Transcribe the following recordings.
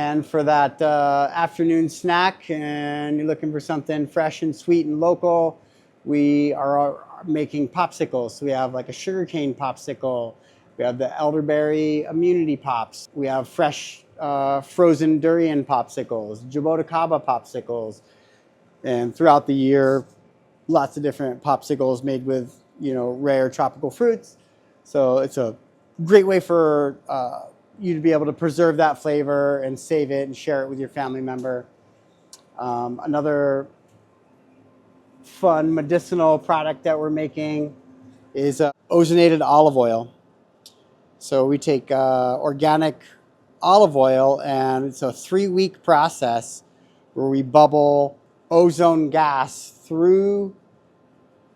And for that afternoon snack, and you're looking for something fresh and sweet and local, we are making popsicles. So we have like a sugarcane popsicle. We have the elderberry immunity pops. We have fresh frozen durian popsicles, jaboticaba popsicles. And throughout the year, lots of different popsicles made with, rare tropical fruits. So it's a great way for you to be able to preserve that flavor and save it and share it with your family member. Another fun medicinal product that we're making is ozonated olive oil. So we take organic olive oil, and it's a 3-week process where we bubble ozone gas through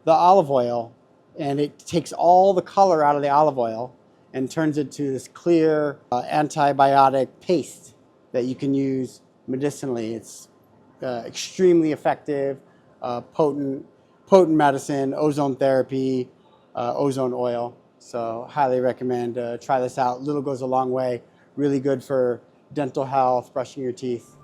the olive oil, and it takes all the color out of the olive oil and turns it to this clear antibiotic paste that you can use medicinally. It's extremely effective, potent medicine, ozone therapy, ozone oil. So highly recommend try this out. Little goes a long way. Really good for dental health, brushing your teeth.